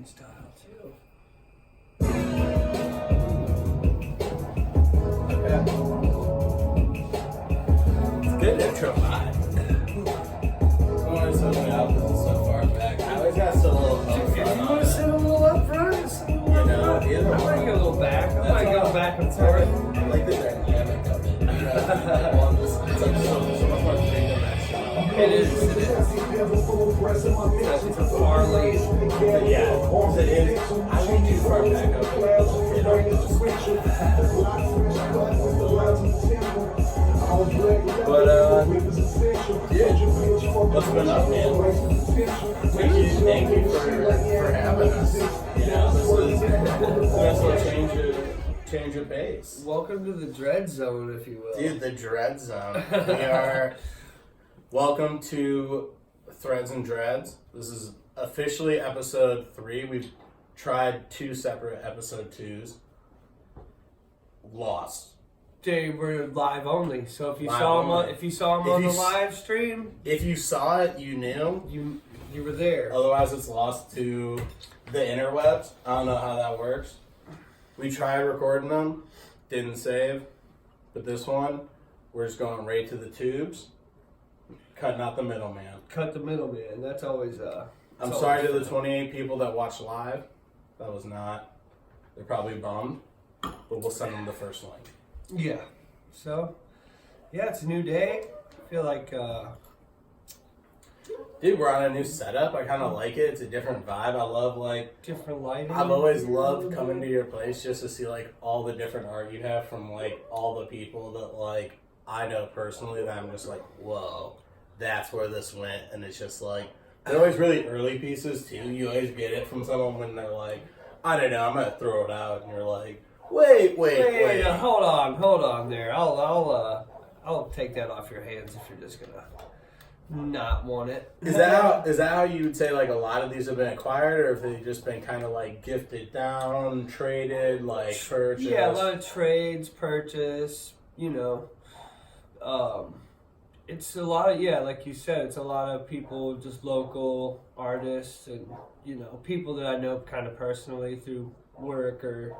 American style too. Okay. It's good intro vibe. I want to set it out so far back. I always got still a little up front. You want to sit a little up front? I might go a little back. I might go back and forth. I like the dynamic of it. It's like so much more three-dimensional. It is. It's a far lead. Yeah, it is. I think too far back up. But, dude, what's been up, man? Thank you for having us. You know, this is nice little change of pace. Welcome to the Dread Zone, if you will. Dude, the Dread Zone. Welcome to Threads and Dreads. This is officially episode 3. We've tried 2 separate episode 2s. Lost. They were live only, so if you Live saw them only. on the live stream, If you saw it, you knew. you were there. Otherwise, it's lost to the interwebs. I don't know how that works. We tried recording them, didn't save. But this one, we're just going right to the tubes, cutting out the middleman. Cut the middleman. That's always I'm sorry to the 28 people that watched live. That was not. They're probably bummed, but we'll send them the first link. Yeah. So, yeah, it's a new day. I feel like, Dude, we're on a new setup. I kind of like it. It's a different vibe. I love, like, different lighting. I've always loved coming to your place just to see, like, all the different art you have from, like, all the people that, like, I know personally that I'm just like, whoa, that's where this went. And it's just, like, they're always really early pieces, too. You always get it from someone when they're like, I don't know, I'm going to throw it out. And you're like, wait. Hold on there. I'll take that off your hands if you're just gonna not want it. Is that how you would say like a lot of these have been acquired, or if they've just been kind of like gifted down, traded, like purchased? Yeah, a lot of trades, purchase. It's a lot of like you said, it's a lot of people, just local artists and people that I know kind of personally through work or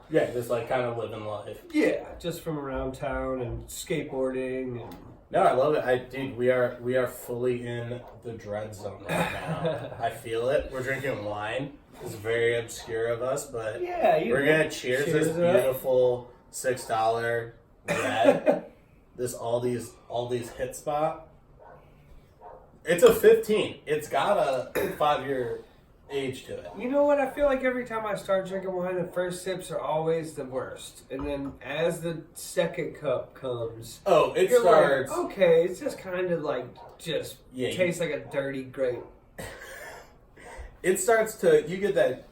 Yeah, just like kind of living life. Yeah, just from around town and skateboarding and. No, I love it. Dude, we are fully in the Dread Zone right now. I feel it. We're drinking wine. It's very obscure of us, but yeah, we're gonna cheers this beautiful $6 red. all these hit spot. It's a 15. It's got a 5-year age to it. You know what? I feel like every time I start drinking wine, the first sips are always the worst, and then as the second cup comes, it starts. Like, okay, it's just kind of like tastes like a dirty grape. It starts to you get that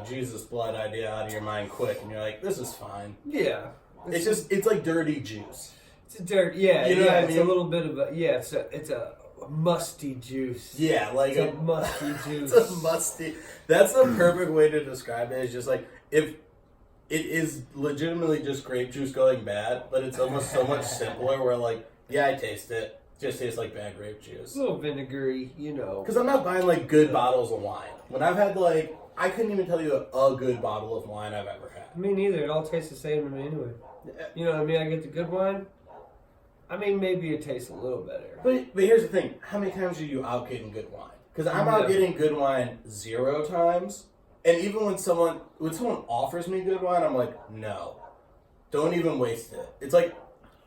Jesus blood idea out of your mind quick, and you're like, this is fine. Yeah, it's like dirty juice. It's a dirt. Yeah, you know what I it's mean? a little bit of a it's a musty juice. Yeah, like it's a musty juice. It's a musty. That's the perfect way to describe it. It's just like if it is legitimately just grape juice going bad, but it's almost so much simpler. Where like, yeah, I taste it. Just tastes like bad grape juice. A little vinegary, Because I'm not buying like good bottles of wine. When I've had like, I couldn't even tell you a good bottle of wine I've ever had. Me neither. It all tastes the same to me anyway. You know what I mean? I get the good wine. I mean, maybe it tastes a little better. But here's the thing. How many times are you out getting good wine? Because I'm out getting good wine 0 times. And even when someone offers me good wine, I'm like, no. Don't even waste it. It's like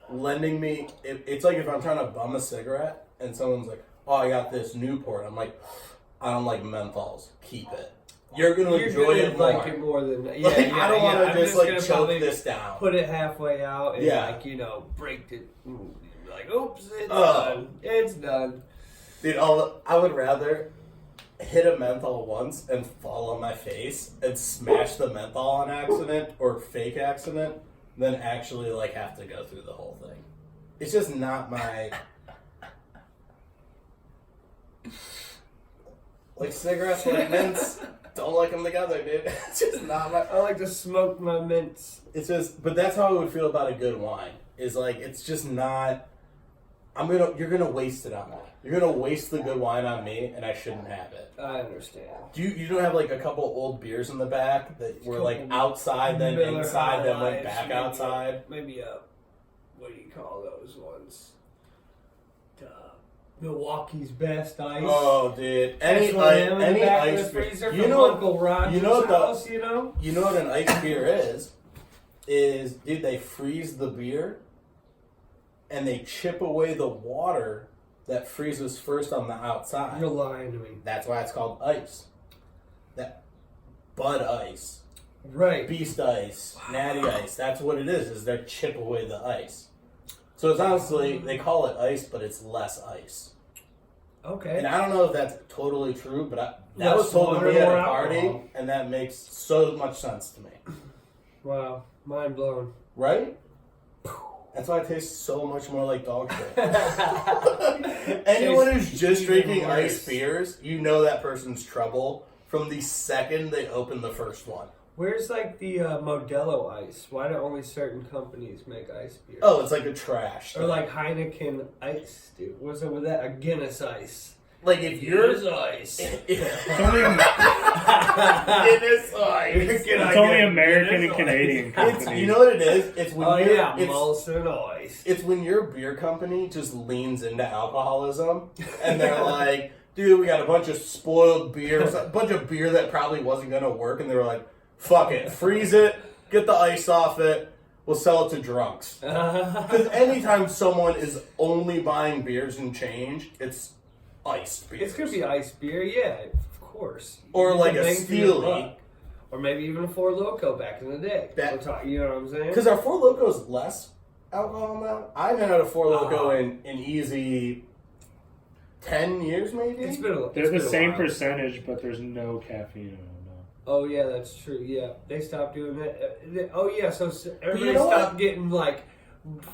lending me... It's like if I'm trying to bum a cigarette and someone's like, oh, I got this Newport. I'm like, I don't like menthols. Keep it. You're going to enjoy it more. Like it more than... Yeah, I don't want to just like choke this down. Put it halfway out and break it. Like, oops, it's done. It's done. Dude, I would rather hit a menthol once and fall on my face and smash the menthol on accident or fake accident than actually like have to go through the whole thing. It's just not my... Like cigarettes like mints, don't like them together, dude. It's just not my... I like to smoke my mints. It's just... But that's how I would feel about a good wine. Is like, it's just not... you're gonna waste it on that. You're gonna waste the good wine on me, and I shouldn't have it. I understand. You don't have like a couple old beers in the back that were like outside, then Miller inside, High then went Life, back maybe outside? Maybe what do you call those ones? Milwaukee's Best Ice. Oh, dude! Any ice freezer beer. from Uncle Roger's house, You know what an ice beer is? Dude, they freeze the beer and they chip away the water that freezes first on the outside. You're lying to me. That's why it's called ice. That Bud Ice, right? Beast Ice, Natty Ice. That's what it is they chip away the ice. So it's honestly, they call it ice, but it's less ice. Okay. And I don't know if that's totally true, but that was told to me at a party, and that makes so much sense to me. Wow, mind blown. Right? That's why it tastes so much more like dog shit. Anyone who's just drinking ice beers, you know that person's trouble from the second they open the first one. Where's like the Modelo Ice? Why do only certain companies make ice beer? Oh, it's like a trash. Or like Heineken Ice, dude. What's up with that? A Guinness Ice. Like if you're Guinness Ice. Guinness Ice. It's only American and Canadian companies. You know what it is? It's when Molson Ice. It's when your beer company just leans into alcoholism and they're like, dude, we got a bunch of spoiled beers, a bunch of beer that probably wasn't going to work, and they were like, fuck it, freeze it, get the ice off it, we'll sell it to drunks. Because anytime someone is only buying beers and change, it's ice beer. It's going to be ice beer, yeah, of course. Or like a Steely. Or maybe even a Four Loko back in the day. You know what I'm saying? Because our Four Lokos less alcohol now. I haven't had a Four Loko in easy 10 years, maybe? They're the same percentage, but there's no caffeine in them. Oh, yeah, that's true. Yeah, they stopped doing that. Oh, yeah, so everybody stopped getting, like,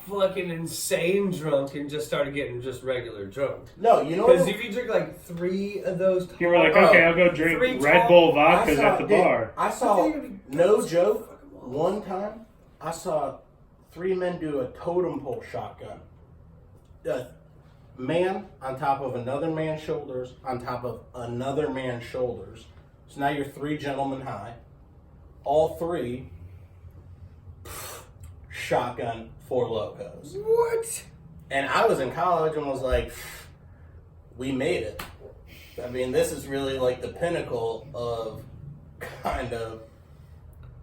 fucking insane drunk and just started getting just regular drunk. No, you know what? Because if you drink, like, 3 of those... You were like, okay, I'll go drink Red Bull vodkas at the bar. I saw, no joke, one time, I saw 3 men do a totem pole shotgun. Man on top of another man's shoulders, on top of another man's shoulders. So now you're 3 gentlemen high. All 3 shotgun Four Lokos. What? And I was in college and was like, we made it. I mean, this is really like the pinnacle of kind of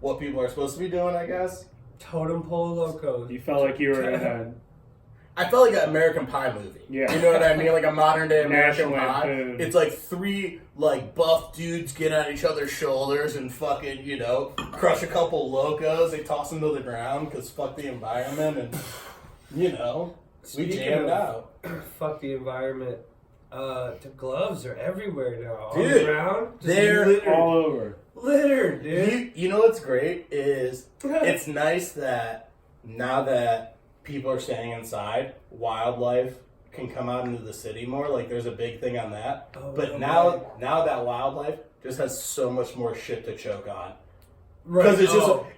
what people are supposed to be doing, I guess. Totem pole locos. You felt like you were in a... I felt like an American Pie movie. Yeah. You know what I mean? Like a modern day American National Pie. Lampoon. It's like 3 like buff dudes get on each other's shoulders and fucking, you know, crush a couple locos. They toss them to the ground because fuck the environment and, you know, we jammed out. Fuck the environment. The gloves are everywhere now. Dude, on the ground. they're littered. all over. Littered, dude. You know what's great is it's nice that now that people are staying inside, wildlife can come out into the city more. Like there's a big thing on that. But now that wildlife just has so much more shit to choke on. Because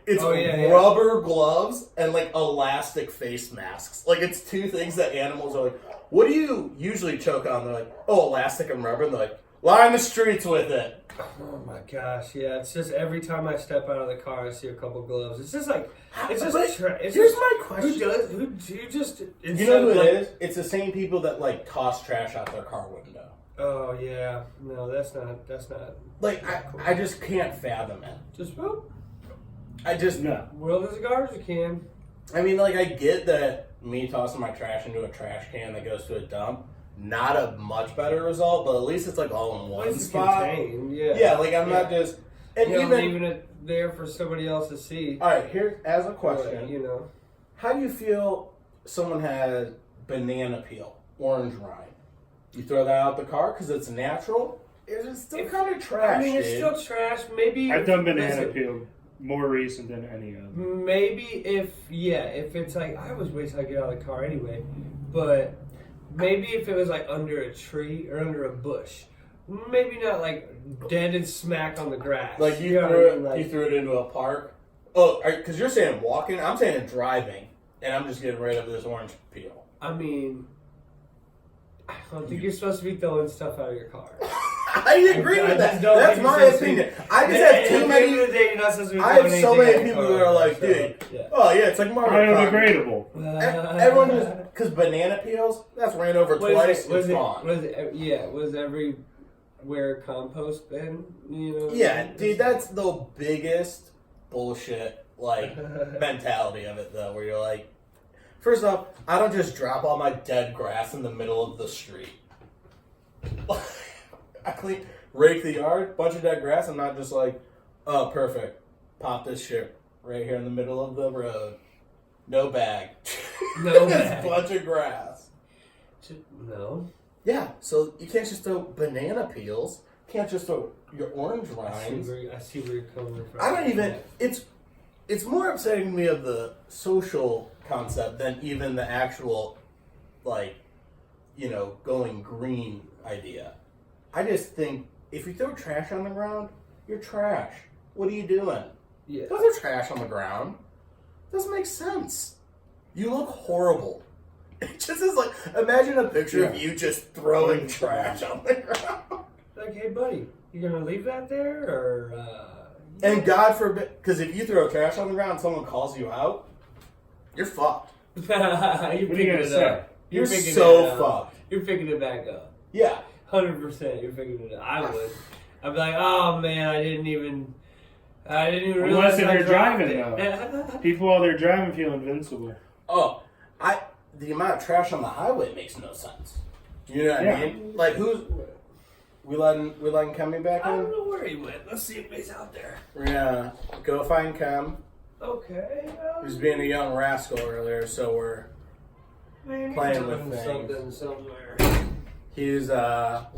it's rubber gloves and like elastic face masks. Like it's 2 things that animals are like, what do you usually choke on? They're like, oh, elastic and rubber. And they're like, line the streets with it. Oh my gosh, yeah. It's just every time I step out of the car, I see a couple gloves. It's just like, it's just here's my question. Who just... You know who it is? It's the same people that like toss trash out their car window. Oh yeah. No, that's not... Like, I just can't fathom it. Just whoop. No. World is a garbage can. I mean, like, I get that me tossing my trash into a trash can that goes to a dump, not a much better result, but at least it's like all in one spot. Contained, yeah. Yeah, like I'm not just... And you're even leaving it there for somebody else to see. Alright, here, as a question, you know. How do you feel someone has banana peel, orange rind? You throw that out the car because it's natural? It's still kind of trash, I mean, it's still trash. Maybe... I've done banana peel more recent than any of them. Maybe if it's like... I always wait till I get out of the car anyway. But maybe if it was like under a tree or under a bush. Maybe not like dead and smack on the grass. Like you threw it into a park? Oh, because you're saying walking? I'm saying driving. And I'm just getting rid of this orange peel. I mean... I don't think you're supposed to be throwing stuff out of your car. I agree with that. That's my opinion. I just have too many. You're not supposed to be I have throwing so anything many out people of your that are car, like, so, dude, yeah. oh yeah, it's like Mario Kart. Biodegradable. Everyone just because banana peels that's ran over twice. It's gone. Was everywhere compost then? You know. Yeah, dude, that's the biggest bullshit like mentality of it though, where you're like, first off, I don't just drop all my dead grass in the middle of the street. I rake the yard, bunch of dead grass. I'm not just like, oh, perfect. Pop this shit right here in the middle of the road. No bag. No Just bag. bunch of grass. No. Yeah, so you can't just throw banana peels. You can't just throw your orange rinds. I see where you're coming from. I don't even. It's more upsetting to me of the social concept than even the actual, like, you know, going green idea. I just think if you throw trash on the ground, you're trash. What are you doing? Yeah. Don't throw trash on the ground. Doesn't make sense. You look horrible. It just is like, imagine a picture of you just throwing trash on the ground. Like, hey, buddy, you gonna leave that there, or? And God forbid, because if you throw trash on the ground and someone calls you out, you're fucked. You're What are you picking gonna it say? up. You're picking so it up. fucked. You're picking it back up. Yeah. 100%. You're picking it up. I would. I'd be like, oh man, I didn't even realize. Unless if I you're dropped driving, it. People while they're driving feel invincible. Oh, the amount of trash on the highway makes no sense. You know what Yeah. I mean? Like, we letting Kemi back I don't in? know where he went. Let's see if he's out there. We're gonna go find Khem. Okay. He was being a young rascal earlier, so we're Man, playing he's with doing things. something somewhere. He's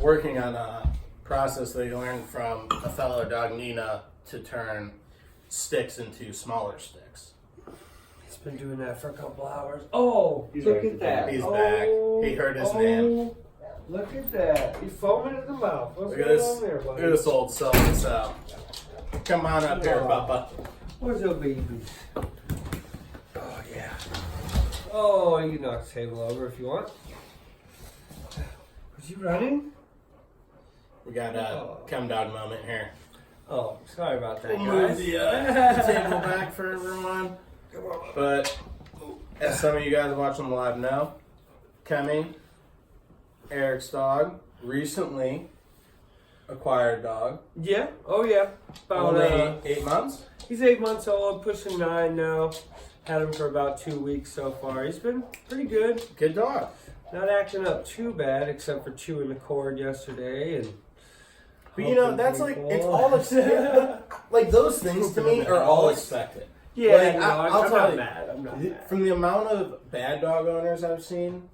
working on a process that he learned from a fellow dog, Nina, to turn sticks into smaller sticks. He's been doing that for a couple hours. Oh, He's look back at that. He's oh, back. He heard his name. Look at that. He's foaming at the mouth. What's Look at going this. on there, Look buddy? at this old so-and-so. Come on up here, Papa. Where's your babies? Oh, yeah. Oh, you can knock the table over if you want. Was you running? We got a Khem dog moment here. Oh, sorry about that, We'll move guys. the table back for everyone. Come on. But as some of you guys watching live know, Kemi, Eric's dog, recently acquired dog. Yeah. Oh, yeah. About, Only 8 months. he's 8 months old, pushing 9 now. Had him for about 2 weeks so far. He's been pretty good. Good dog. Not acting up too bad, except for chewing the cord yesterday. And But you know, that's like, it's all expected. Like, those things to me are all expected. Yeah, Like, no, I'll I'm tell not you, mad. I'm not mad. From the amount of bad dog owners I've seen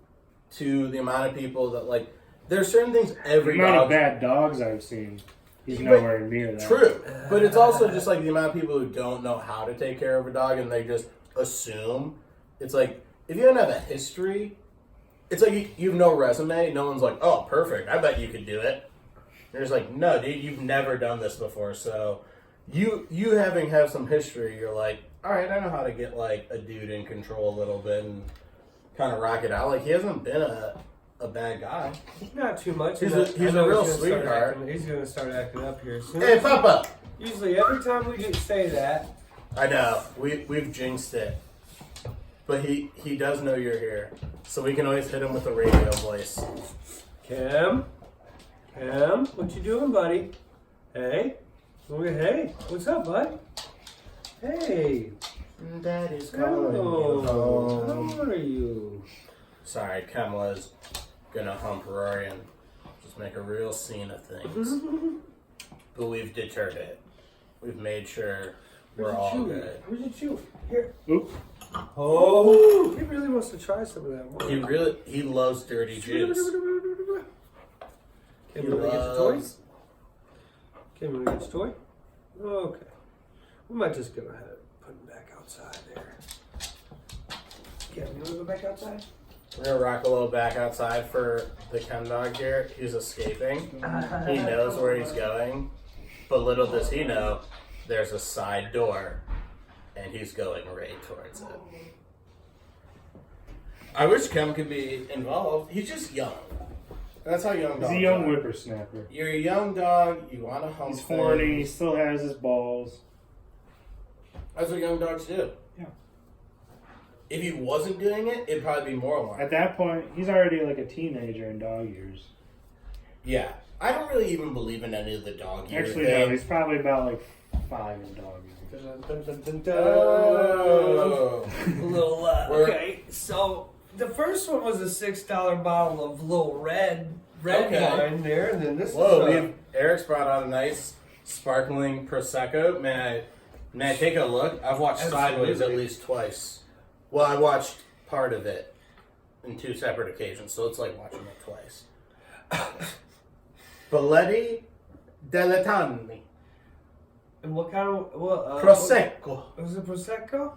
to the amount of people that, like, there are certain things The every amount of dog. bad dogs I've seen, he's But- nowhere near that. True. But it's also just like the amount of people who don't know how to take care of a dog and they just assume. It's like, if you don't have a history, it's like you have no resume. No one's like, oh, perfect. I bet you could do it. You're just like, no, dude, you've never done this before. So you having have some history, you're like, all right, I know how to get like a dude in control a little bit and kind of rock it out. Like, he hasn't been a bad guy. Not too much. He's I a know real he's gonna start sweetheart. He's going to start acting up here soon. Hey, Papa. Usually, every time we say that, I know we've jinxed it, but he does know you're here, so we can always hit him with a radio voice. Khem, what you doing, buddy? Hey, what's up, bud? Hey, Daddy's hello. calling you home. How are you? Sorry, Khem was gonna hump Rory and just make a real scene of things, but we've deterred it. We've made sure we're all good. Where's your chew? Here. Oop. Oh, he really wants to try some of that. He loves dirty juice. Can we get your toy? Can we get your toy? Okay. We might just go ahead and put him back outside there. Yeah, you want to go back outside? We're gonna rock a little back outside for the Khem dog here. He's escaping. He knows where he's going, but little does he know, there's a side door, and he's going right towards it. I wish Khem could be involved. He's just young. That's how young dogs He's a young are. whippersnapper. You're a young dog. You want to hump. He's horny. He things. still has his balls. That's what young dogs do. Yeah. If he wasn't doing it, it'd probably be more alarming. At that point, he's already like a teenager in dog years. Yeah. I don't really even believe in any of the dog years. Actually, no. He's probably about like 5 in dog years. Oh. A little, okay, so the first one was a $6 bottle of little red Okay. wine there, and then this Whoa, is Eric's brought out a nice sparkling Prosecco. May I take a look? I've watched Absolutely. Sideways at least twice. Well, I watched part of it in 2 separate occasions, so it's like watching it twice. Belletti Deletani. and what kind of Prosecco. Was it Prosecco?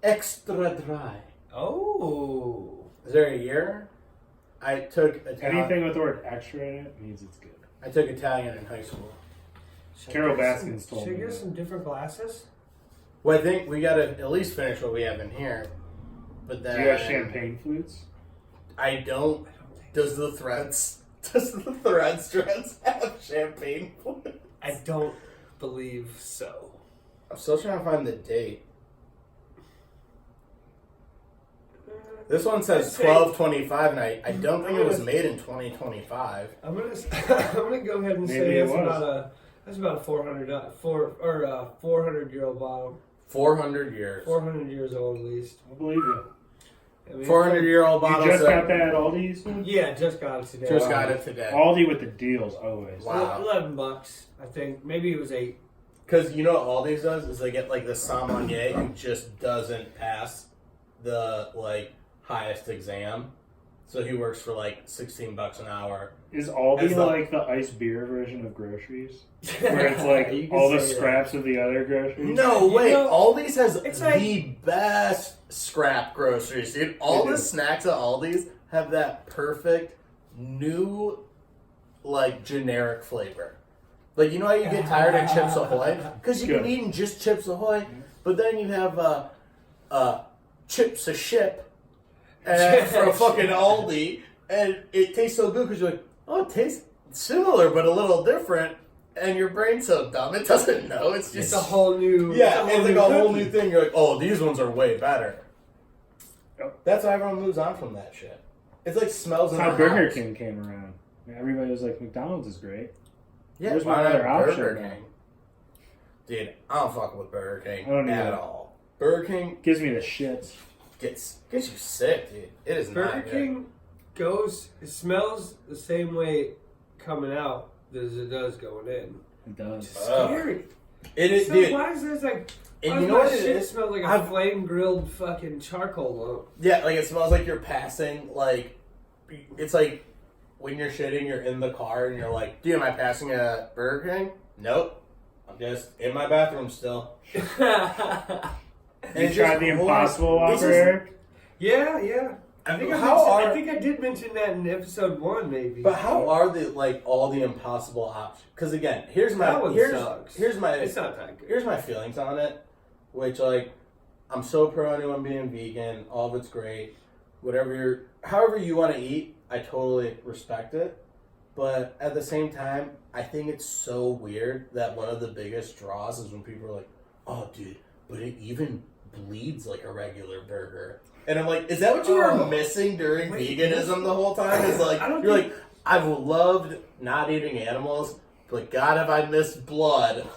Extra dry. Oh, Is there a year? I took Italian. Anything with the word extra in it means it's good. I took Italian in high school. Carol Baskins told Should me I get that. some different glasses? Well, I think we gotta at least finish what we have in here. But then Do you have champagne flutes? I don't. Does the threads dreads have champagne? I don't believe so. I'm still trying to find the date. This one says 12/25, and I don't think it was made in 2025. I'm gonna I'm gonna go ahead and Maybe say it that's was. about a 400-year-old bottle. 400 years. 400 years old at least. I believe you. I mean, 400-year-old bottle. You just got that at Aldi, you said? Yeah, just got it today. Just got it today. Aldi with the deals, always. Wow. $11, I think. Maybe it was 8. Because you know what all these does is they get like the sommelier who just doesn't pass the like highest exam, so he works for like $16 an hour. Is Aldi As the- like the iced beer version of groceries? Where it's like You can all the say that. scraps of the other groceries? No, You wait. know, Aldi's has it's the like- best scrap groceries, dude. All They the do. snacks at Aldi's have that perfect new, like, generic flavor. Like, you know how you get tired of Chips Ahoy? Because you've been Good. eating just Chips Ahoy, but then you have Chips a Ship from fucking Aldi, and it tastes so good because you're like, oh, it tastes similar but a little different, and your brain's so dumb it doesn't know. It's just It's a whole new. yeah, it's like a whole cookie. new thing. You're like, oh, these ones are way better. Yep. That's why everyone moves on from that shit. It's like smells in That's how their Burger house. King came around. Everybody was like, McDonald's is great. Yeah, Where's why my not other option Burger now? King? Dude, I don't fuck with Burger King I don't at either. all. Burger King Gives me the shits. gets you sick, dude. It is Burger not good. King it smells the same way coming out as it does going in. It does. It's Ugh. scary. It is, So dude. why is this like? And why you does know my what it shit is? smells like a I've- flame grilled fucking charcoal lump? Yeah, like it smells like you're passing, like, it's like when you're shitting, you're in the car and you're like, dude, am I passing a Burger King? Nope. I'm just in my bathroom still. You it's tried just the horrible. Impossible It's Whopper, just- Eric? Yeah. I think I think I did mention that in episode 1, maybe. But how are the like all the impossible options? Because again, here's my That one sucks. here's my It's not that good. here's my feelings on it. Which like, I'm so pro anyone being vegan. All of it's great. However you want to eat, I totally respect it. But at the same time, I think it's so weird that one of the biggest draws is when people are like, "Oh, dude, but it even bleeds like a regular burger." And I'm like, is that what you were Oh. missing during Wait, veganism the whole time? Is like, I don't you're think- like, I've loved not eating animals, but God, have I missed blood.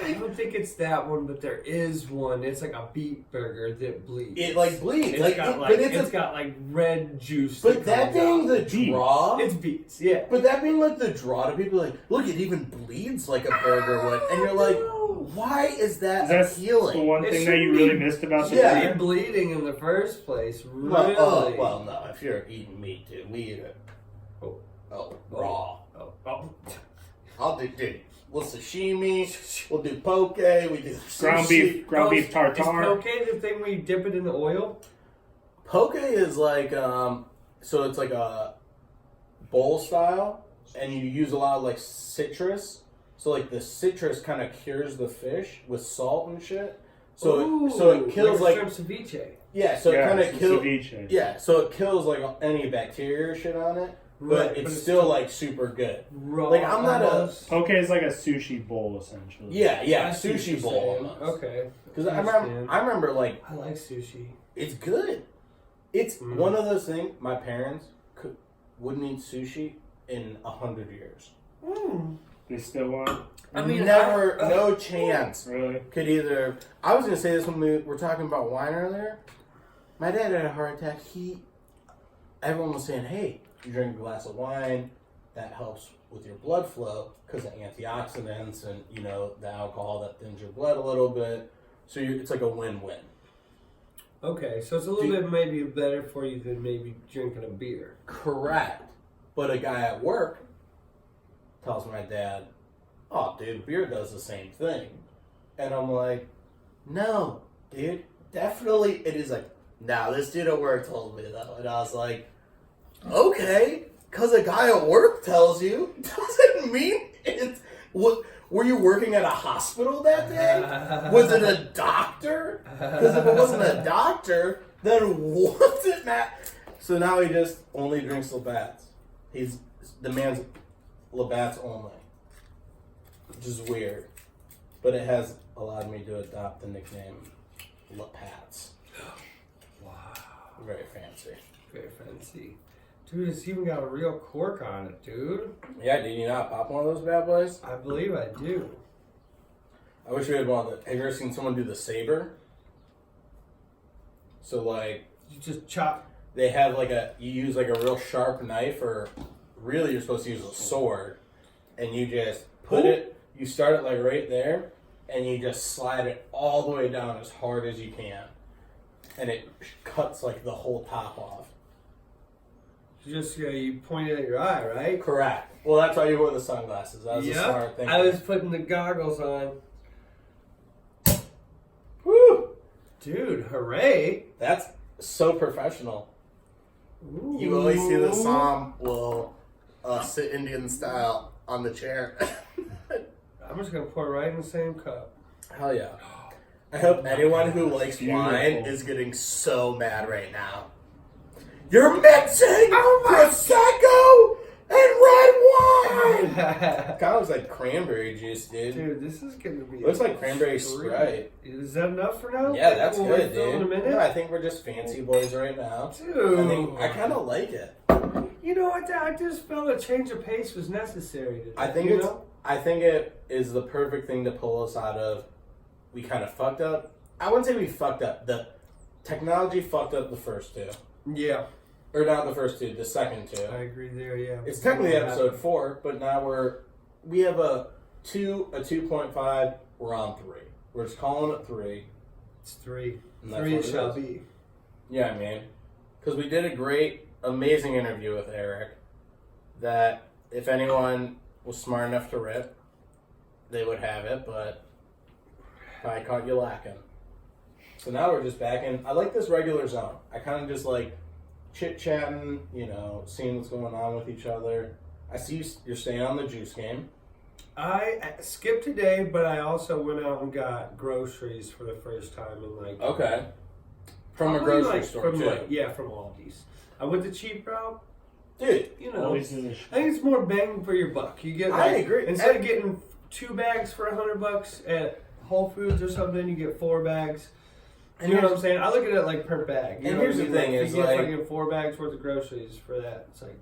I don't think it's that one, but there is one. It's like a beet burger that bleeds. It like bleeds. It's Like, got it- like but it's a, got like red juice. but that comes out. being the draw. It's beets, yeah. But that being like the draw to people, like, look, it even bleeds like a burger would, and you're like, why is that That's the appealing? one It thing that you shouldn't really be- missed about the Yeah. burger? Be bleeding in the first place, really. Well, no. If you're eating meat, dude, we eat it. Raw. Oh. I'll do, dude. We'll sashimi. We'll do poke. We do Ground sushi. beef Is tartare. poke the thing where you dip it in the oil? Poke is like so it's like a bowl style, and you use a lot of like citrus. So like the citrus kind of cures the fish with salt and shit. So it kills like like a shrimp ceviche. yeah. So it kind it's of a kills ceviche. yeah. So it kills like any bacteria or shit on it. but it's still like super good. Raw, Like I'm not almost. Poke is like a sushi bowl essentially. Yeah, I see what sushi you're bowl. saying. Almost. Okay. Because understand. I remember like I like sushi. it's good. It's one of those things. My parents wouldn't eat sushi in 100 years. They still want. I mean, no chance. Really? Could either. I was gonna say this when we were talking about wine earlier. My dad had a heart attack. Everyone was saying, "Hey, you drink a glass of wine, that helps with your blood flow because of antioxidants and the alcohol that thins your blood a little bit. So it's like a win-win." Okay, so it's a little bit maybe better for you than maybe drinking a beer. Correct. But a guy at work tells my dad, "Oh, dude, beer does the same thing." And I'm like, "No, dude, definitely." It is like, "Nah, this dude at work told me though." And I was like, "Okay, because a guy at work tells you doesn't mean it's what." Were you working at a hospital that day? Was it a doctor? Because if it wasn't a doctor, then what's it matter? So now he just only drinks Labatt's. The man's Labatt's only. Which is weird. But it has allowed me to adopt the nickname Lapats. Wow. Very fancy. Very fancy. Dude, it's even got a real cork on it, dude. Yeah, did you not pop one of those bad boys? I believe I do. I wish we had one of the... Have you ever seen someone do the saber? So, like... You just chop. They have, like, you use, like, a real sharp knife, or really you're supposed to use a sword, and you just put it... You start it, like, right there, and you just slide it all the way down as hard as you can. And it cuts, like, the whole top off. You point it at your eye, right? Correct. Well, that's why you wore the sunglasses. That was a smart thing. I was putting the goggles on. Woo! Dude, hooray! That's so professional. Ooh. You always see the Psalm will sit Indian style on the chair. I'm just gonna pour it right in the same cup. Hell yeah. I hope anyone who likes Beautiful. wine is getting so mad right now. You're mixing Prosecco and red wine! Kind of looks like cranberry juice, dude. Dude, this is gonna be. Looks like cranberry Sprite. Is that enough for now? Yeah, that's We'll good, refill in a dude. minute? Yeah, I think we're just fancy boys right now. Dude. I kind of like it. You know what? I just felt a change of pace was necessary today. I think it is the perfect thing to pull us out of. We kind of fucked up. I wouldn't say we fucked up. The technology fucked up the first two. Yeah. Or not the first two, the second two. I agree there, yeah. It's technically episode 4, but now we have a 2.5, we're on 3. We're just calling it 3. It's 3. And that's 3 what it it shall is. be. Yeah, man. Because we did a great, amazing interview with Eric that if anyone was smart enough to rip, they would have it, but I caught you lacking. So now we're just back in. I like this regular zone. I kind of just like chit-chatting, seeing what's going on with each other. I see you're staying on the juice game. I skipped today, but I also went out and got groceries for the first time in like... Okay. From a probably grocery store, from too. yeah, from Aldi's. I went the cheap route. Dude. Always in the I think it's more bang for your buck. You get I agree. Instead of getting 2 bags for $100 at Whole Foods or something, you get 4 bags. And you know what I'm saying? I look at it like per bag. And here's the thing is, you like... You get 4 bags worth of groceries for that. It's like...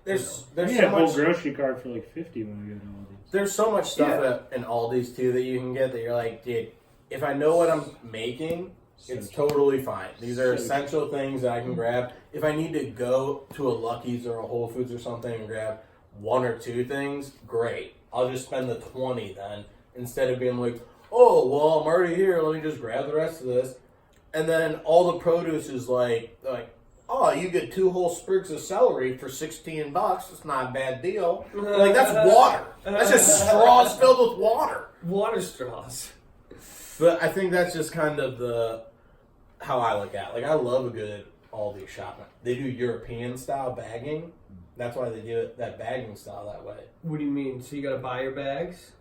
There's We so had a whole much... grocery cart for like $50 when we go to Aldi's. There's so much stuff in Aldi's, too, that you can get that you're like, dude, if I know what I'm making, it's totally fine. These are essential things that I can grab. If I need to go to a Lucky's or a Whole Foods or something and grab 1 or 2 things, great. I'll just spend the 20 then, instead of being like, oh, well, I'm already here, let me just grab the rest of this. And then all the produce is like, oh, you get 2 whole sprigs of celery for $16. It's not a bad deal. Like, that's water. That's just straws filled with water. Water straws. But I think that's just kind of how I look at it. Like, I love a good Aldi shopping. They do European style bagging. That's why they do it, that bagging style that way. What do you mean? So you gotta buy your bags?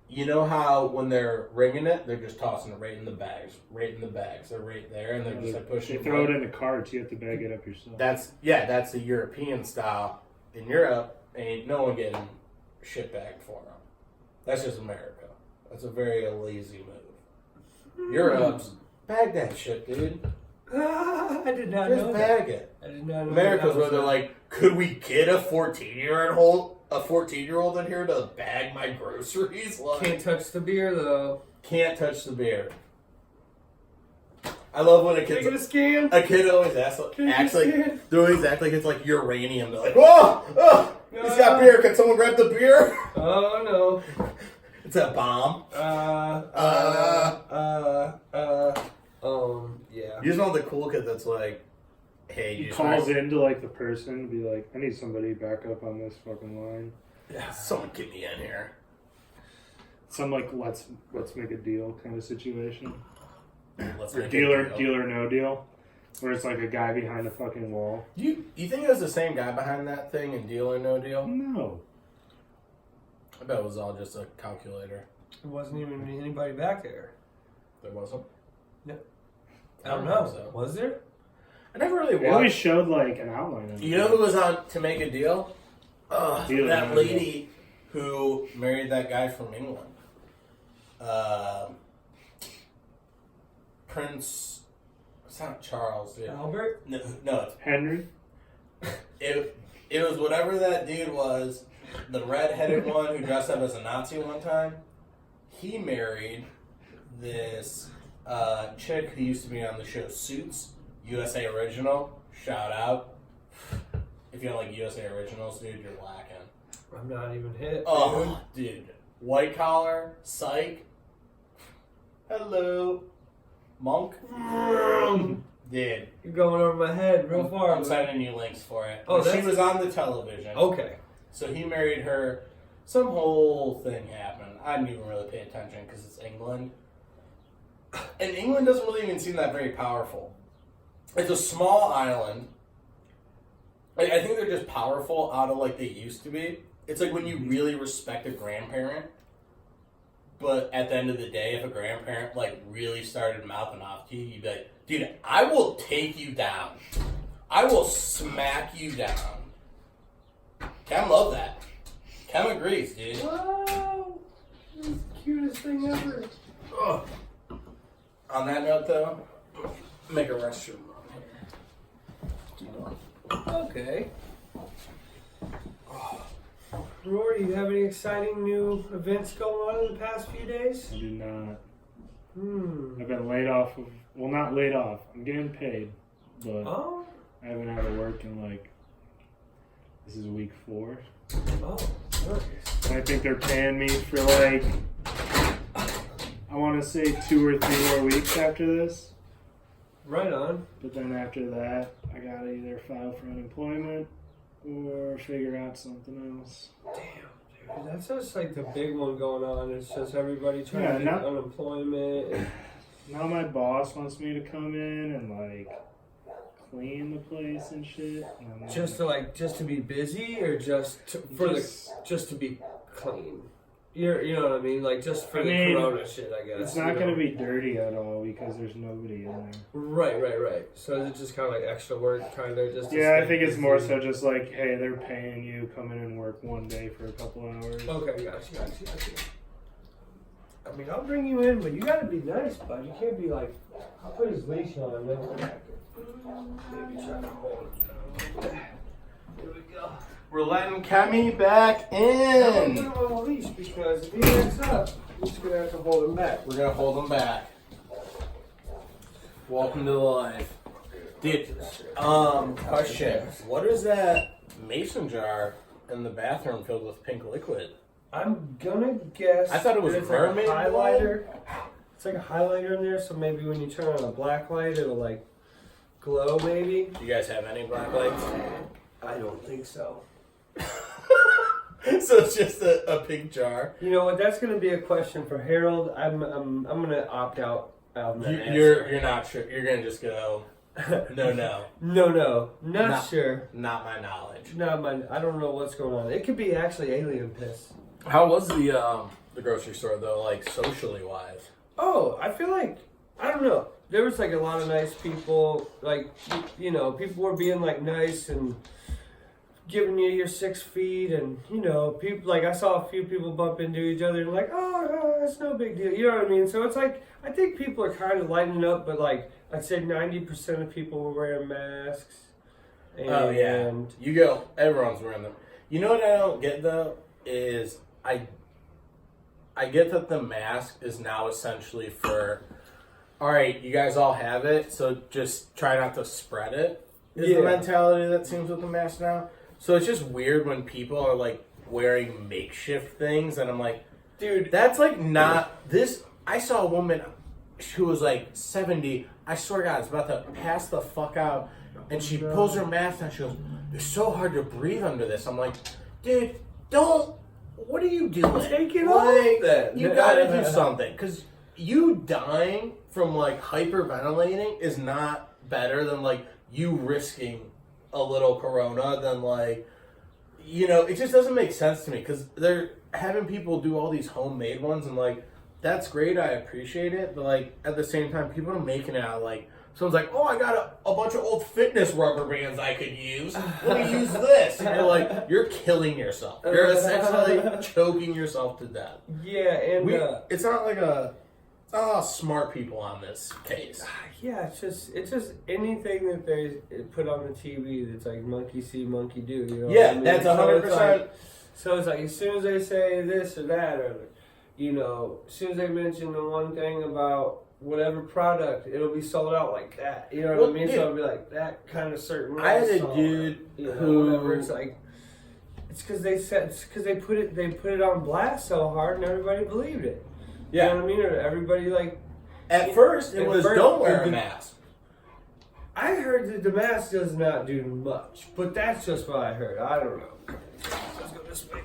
You know how when they're ringing it, they're just tossing it right in the bags. They're right there, and they're just like pushing. They throw it in the carts. You have to bag it up yourself. That's the European style. In Europe, ain't no one getting shit bagged for them. That's just America. That's a very lazy move. Europe's bag that shit, dude. I did not Just know bag that. it. I did not know America's that where they're like, could we get a 14-year-old in here to bag my groceries? Like, Can't touch the beer though. can't touch the beer. I love when a Take it a kid scan. always acts like scan? they always act like it's like uranium. They're like, oh, he's got beer. Can someone grab the beer? Oh no. It's a bomb. Yeah. You just want the cool kid that's like, hey, He you calls into like the person to be like, I need somebody back up on this fucking line. Yeah, someone get me in here. Some like let's make a deal kind of situation. Let's Or make a deal or no deal. Where it's like a guy behind a fucking wall. You think it was the same guy behind that thing in Deal or No Deal? No. I bet it was all just a calculator. There wasn't even anybody back there. There wasn't. I don't know. So. Was there? I never really They always watched. showed like an outline of it. You know who was on To Make a Deal? Deal or That No lady who married that guy from England. Prince. It's not Charles, dude. Albert? No, it's Henry? It was whatever that dude was, the red-headed one who dressed up as a Nazi one time. He married this chick who used to be on the show Suits, USA Original. Shout out. If you don't like USA Originals, dude, you're lacking. I'm not even hit. Oh, dude. White Collar, Psych. Hello. Monk. Dude. You're going over my head real far. I'm sending you links for it. Oh, she was on the television. Okay. So he married her. Some whole thing happened. I didn't even really pay attention because it's England. And England doesn't really even seem that very powerful. It's a small island. I think they're just powerful out of like they used to be. It's like when you really respect a grandparent. But at the end of the day, if a grandparent like really started mouthing off to you, you'd be like, dude, I will take you down. I will smack you down. Khem loved that. Khem agrees, dude. Wow. This is the cutest thing ever. Ugh. On that note, though, make a restroom run here. Keep going. Okay. Rory, do you have any exciting new events going on in the past few days? I do not. Hmm. I've been laid off. Well, not laid off. I'm getting paid. But Oh. I haven't had to work in like, this is week 4. Oh. Nice. And I think they're paying me for like, I want to say 2 or 3 more weeks after this. Right on. But then after that, I gotta either file for unemployment or figure out something else. Damn, dude. That's just like the big one going on. It's just everybody trying Yeah, to get now- unemployment. And Now my boss wants me to come in and like clean the place and shit. And I'm like, just to be busy, or just to be clean. You know what I mean? Like just for I the mean, Corona shit, I guess. it's not gonna be dirty at all because there's nobody in there. Right. So is it just kind of like extra work, kind of just? to Yeah, I stay think it's busy? more so just like, hey, they're paying you, come in and work one day for a couple hours. Okay, gotcha. I mean, I'll bring you in, but you gotta be nice, bud. You can't be like, I'll put his leash on and then maybe try to hold it down. Here we go. We're letting Kemi back I'm in. gonna put him on a leash because if he acts up, we're just gonna have to hold him back. We're gonna hold him back. Welcome to the life. Dude, question. What is that mason jar in the bathroom filled with pink liquid? I'm gonna guess. I thought it was there's mermaid like a highlighter. It's like a highlighter in there, so maybe when you turn on a black light, it'll like glow. Maybe. Do you guys have any black lights? I don't think so. So it's just a pink jar. You know what? That's gonna be a question for Harold. I'm gonna opt out on that answer. You're not sure. You're gonna just go. No. No, not sure. Not my knowledge. No, I don't know what's going on. It could be actually alien piss. How was the grocery store though, like socially wise? Oh, I feel like, I don't know. There was like a lot of nice people. Like, you know, people were being like nice and giving you your 6 feet, and you know, people like I saw a few people bump into each other and like, oh, it's no big deal. You know what I mean? So it's like I think people are kind of lightening up, but like I'd say 90% of people were wearing masks. And Oh yeah, you go. Everyone's wearing them. You know what I don't get though is I get that the mask is now essentially for, all right, you guys all have it, so just try not to spread it. Is the mentality that seems with the mask now. So it's just weird when people are like wearing makeshift things, and I'm like, dude, that's like not this. I saw a woman who was like 70. I swear to God, it's about to pass the fuck out, and she pulls her mask down. She goes, "It's so hard to breathe under this." I'm like, dude, don't. What are you doing? Take it off then. You gotta do something, because you dying from like hyperventilating is not better than like you risking a little corona than like, you know, it just doesn't make sense to me, because they're having people do all these homemade ones, and like that's great, I appreciate it, but like at the same time people are making it out like someone's like, oh, I got a bunch of old fitness rubber bands I could use, let me use this, and you're like, you're killing yourself, you're essentially choking yourself to death. Yeah, and it's not like it's not a lot of smart people on this case. Yeah, it's just anything that they put on the TV that's like monkey see, monkey do. You know Yeah, what I mean? that's 100%. So it's like as soon as they say this or that, or you know, as soon as they mention the one thing about whatever product, it'll be sold out like that. You know what I mean? So it'll be like that kind of certain. I had a dude who whatever. It's like it's because they put it on blast so hard and everybody believed it. Yeah. You know what I mean? Or everybody like. At first, it was don't wear a mask. I heard that the mask does not do much, but that's just what I heard. I don't know. Let's go this way.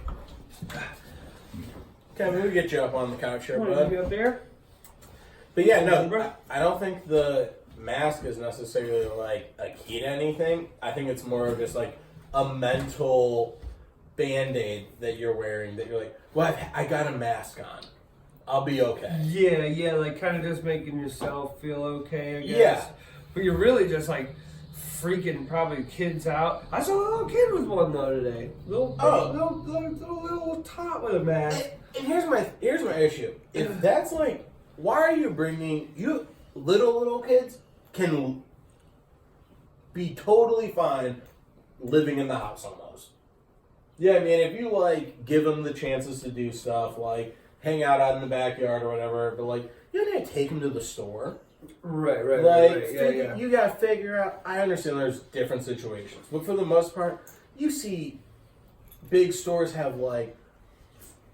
Okay, maybe get you up on the couch here, Want to bud. be up there? But yeah, no, I don't think the mask is necessarily like a key to anything. I think it's more of just like a mental Band-Aid that you're wearing that you're like, well, I got a mask on. I'll be okay. Yeah, like kind of just making yourself feel okay, I guess. Yeah. But you're really just like freaking probably kids out. I saw a little kid with one though today. Little tot with a mask. And here's my issue. If that's like, why are you bringing you little kids can be totally fine living in the house almost. Yeah, I mean, if you like give them the chances to do stuff like hang out in the backyard or whatever, but like you don't need to take them to the store. Right. Like, you gotta figure out. I understand there's different situations, but for the most part, you see big stores have like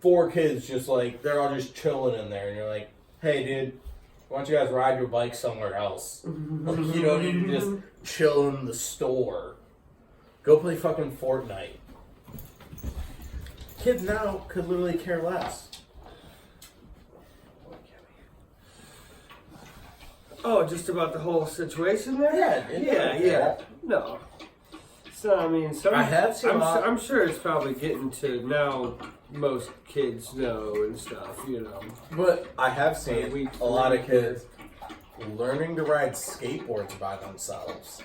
4 kids just like they're all just chilling in there, and you're like, hey, dude, why don't you guys ride your bike somewhere else? Like, you don't need to just chill in the store. Go play fucking Fortnite. Kids now could literally care less. Oh, just about the whole situation there? Yeah. No. So, I mean, I'm sure it's probably getting to now most kids know and stuff, you know. But I have seen a lot of kids learning to ride skateboards by themselves.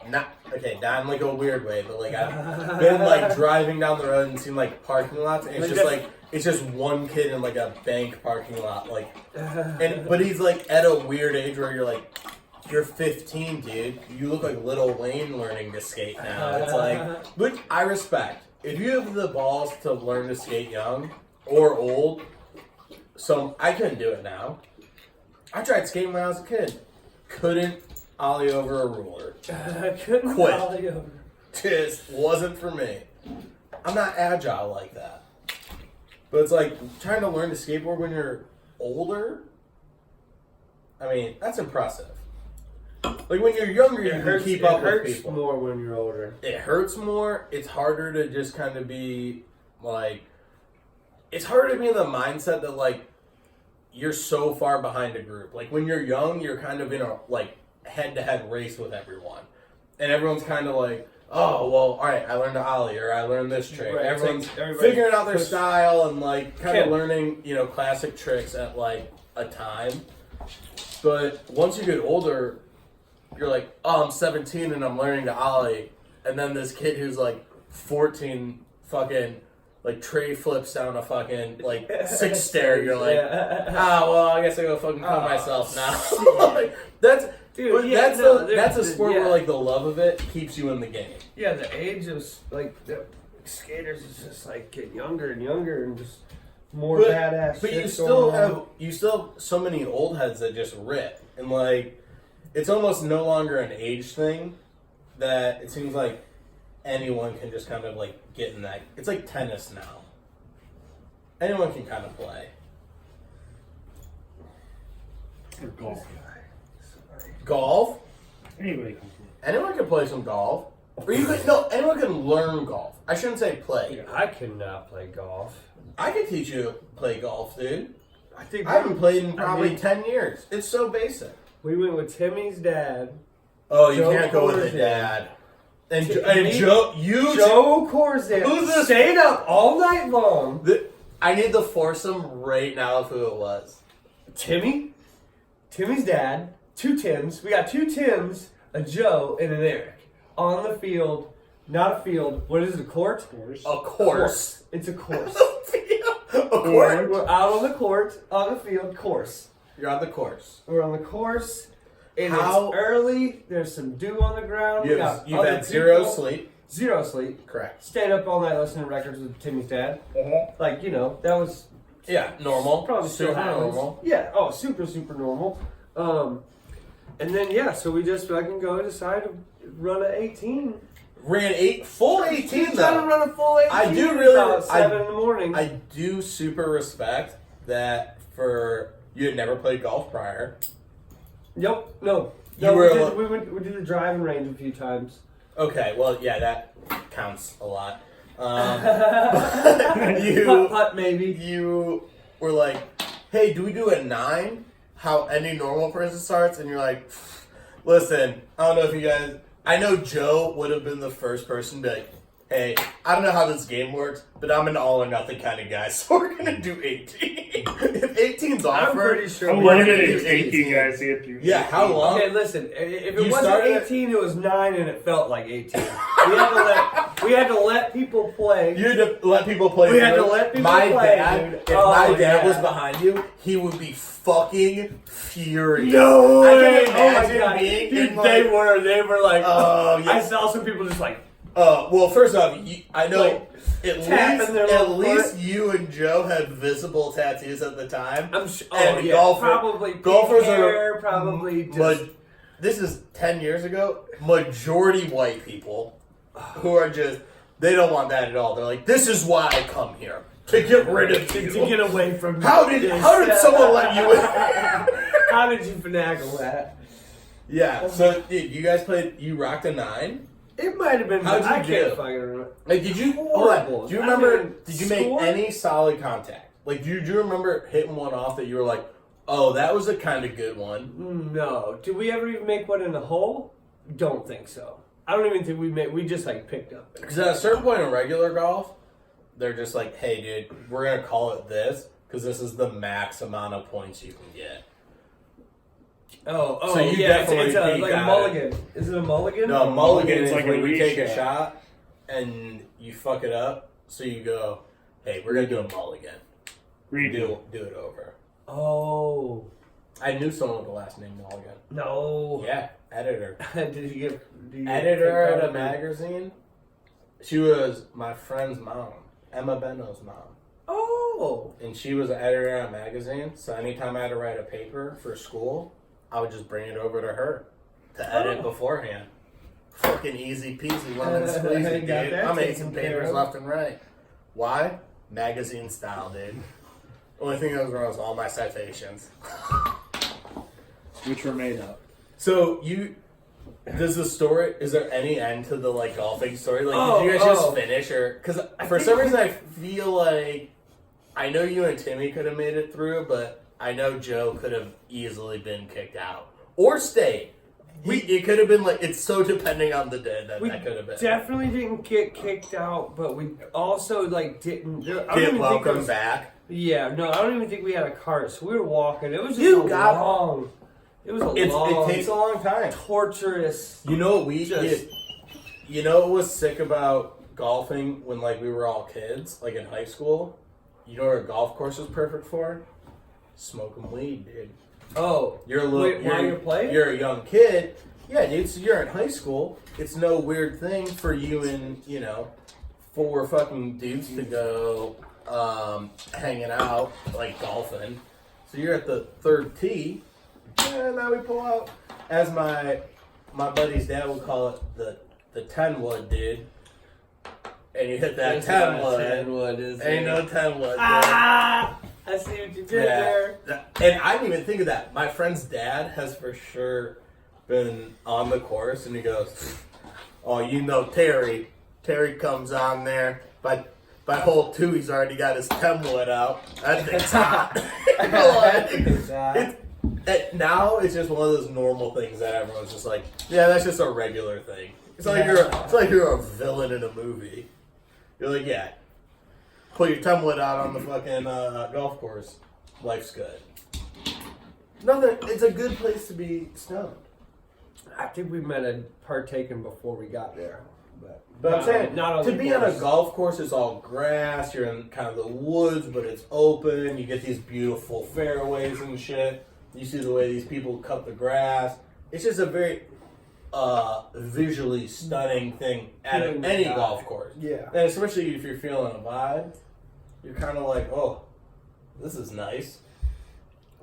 Not in like a weird way, but like I've been like driving down the road and seen like parking lots, and it's just one kid in like a bank parking lot, like, but he's like at a weird age where you're like, you're 15, dude. You look like Lil Wayne learning to skate now. It's like, which I respect. If you have the balls to learn to skate young or old, so I couldn't do it now. I tried skating when I was a kid. Couldn't ollie over a ruler. Couldn't Quit. ollie over. Just wasn't for me. I'm not agile like that. But it's like trying to learn to skateboard when you're older. I mean, that's impressive. Like when you're younger, you can keep up with people. It hurts more when you're older. It hurts more. It's harder to just kind of be like, it's harder to be in the mindset that like you're so far behind a group. Like when you're young, you're kind of in a like head-to-head race with everyone, and everyone's kind of like, oh well, all right, I learned to ollie or I learned this trick. Right. Everyone's figuring out their style and like kind of learning, you know, classic tricks at like a time. But once you get older, you're like, oh, I'm 17 and I'm learning to ollie. and then this kid who's like 14 fucking like tray flips down a fucking like 6 stair. You're like, well, I guess I go fucking kill myself now. Like, that's that's a sport where like the love of it keeps you in the game. Yeah, the age of like the skaters is just like getting younger and younger and just more badass. But shit you still going have so many old heads that just rip, and like it's almost no longer an age thing. That it seems like anyone can just kind of like get in that. It's like tennis now. Anyone can kind of play. Or golf. Golf? Anybody can play. Anyone can play some golf. Or anyone can learn golf. I shouldn't say play. on. I cannot play golf. I can teach you to play golf, dude. I haven't played in probably 10 years. It's so basic. We went with Timmy's dad. Oh, you Joe can't go with Corzan. the dad. And Timmy? Joe, Joe Corzan. Who's this? Stayed up all night long. I need to force him right now of who it was. Timmy's dad, 2 Tims. We got 2 Tims, a Joe, and an Eric on the field. Not a field. What is it? A court? A course. It's a course. A court. We're out on the court, on the field, course. You're on the course. We're on the course. And it's How- early. There's some dew on the ground. You've other had 0 people. sleep. 0 sleep. Correct. Stayed up all night listening to records with Timmy's dad. Like, that was Yeah, normal. probably still Super happens. normal. Yeah. Oh, super, super normal. And then, so we just fucking decide to run an 18. Ran full 18 Trying to though. run a full 18. I do really- About 7 in the morning. I do super respect that for you had never played golf prior. Nope. No. You No, were we did the driving range a few times. Okay, well, yeah, that counts a lot. Putt maybe. You were like, hey, do we do a 9? How any normal person starts? And you're like, listen, I don't know if you guys... I know Joe would have been the first person to be like, hey, I don't know how this game works, but I'm an all or nothing kind of guy, so we're going to do 18. If 18's I'm offered, pretty sure How we're long gonna did do it take you guys to get through? Yeah, how long? Okay, listen. If You it wasn't started at- 18, it was 9, and it felt like 18. We had to let people play. You had to let people play. We had to first. let people my play, dad, dude. If Oh, my dad yeah. was behind you, he would be fucking furious. No I way! can Oh my imagine god, being dude, in, they like, were like. Oh, yeah. I saw some people just like. Well, first off, I know Like, tapping their little least foot. you and Joe had visible tattoos at the time. I'm sure. Oh And yeah, probably golfers hair, are probably just. This is 10 years ago. Majority white people who are just they don't want that at all. They're like, this is why I come here to get rid of you. to get away from. How did someone let you in? How did you finagle that? Yeah. So dude, you guys played. You rocked a 9. It might have been. How'd you I do? can't fucking remember. Like, did you? Horrible. Do you I remember? mean, Did you make score? any solid contact? Like, do you remember hitting one off that you were like, oh, that was a kind of good one? No. Did we ever even make one in the hole? Don't think so. I don't even think we made. We just like picked up. Because at a certain point in regular golf, they're just like, hey, dude, we're gonna call it this because this is the max amount of points you can get. Oh, So you yeah. definitely It's like peaked a at mulligan. Is it a mulligan? No, mulligan It's is like a when we take a reshot. shot and you fuck it up. So you go, hey, we're gonna do a mulligan. Redo. Do it over. Oh I knew someone with the last name Mulligan. no. Yeah, editor. Did you get Editor at a magazine. She was my friend's mom, Emma Benno's mom. Oh. And she was an editor at a magazine, so anytime I had to write a paper for school, I would just bring it over to her to edit beforehand. Fucking easy peasy, lemon squeezy, Got dude. that I'm taken making care papers of. left and right. Why? Magazine style, dude. Only thing that was wrong was all my citations. Which were made up. So does the story? Is there any end to the like golfing story? Like, did you guys just finish, or because for some reason I feel like I know you and Timmy could have made it through, but I know Joe could have easily been kicked out or stayed. It could have been like it's so depending on the day that could have been. Definitely didn't get kicked out, but we also like didn't. I don't Get even think welcome there was- back. Yeah, no, I don't even think we had a cart, so we were walking. It was just You a got- long. It was a long. It takes a long time. torturous. You know what we Just- did? You know what was sick about golfing when like we were all kids, like in high school? You know what a golf course was perfect for? Smoking weed, dude. Oh, You're a little. wait, while you're playing? You're a young kid. Yeah, dude. So you're in high school. It's no weird thing for you and 4 fucking dudes to go hanging out like golfing. So you're at the 3rd tee. And now we pull out, as my buddy's dad would call it, the 10 wood, dude. And you hit that 10 wood. 10 wood is Ain't no 10 wood. Ah! I see what you did there. And I didn't even think of that. My friend's dad has for sure been on the course, and he goes, "Oh, you know Terry. Terry comes on there, but by hole 2, he's already got his 10 wood out. That thing's hot." Now it's just one of those normal things that everyone's just like, yeah, that's just a regular thing. It's like you're a villain in a movie. You're like, yeah, pull your 10 wood out on the fucking golf course. Life's good. Nothing. It's a good place to be stoned. I think we might have partaken before we got there. But I'm saying, not on to the be course. on a golf course, it's all grass. You're in kind of the woods, but it's open. You get these beautiful fairways and shit. You see the way these people cut the grass. It's just a very visually stunning thing at any golf course. Yeah. And especially if you're feeling a vibe, you're kind of like, oh, this is nice.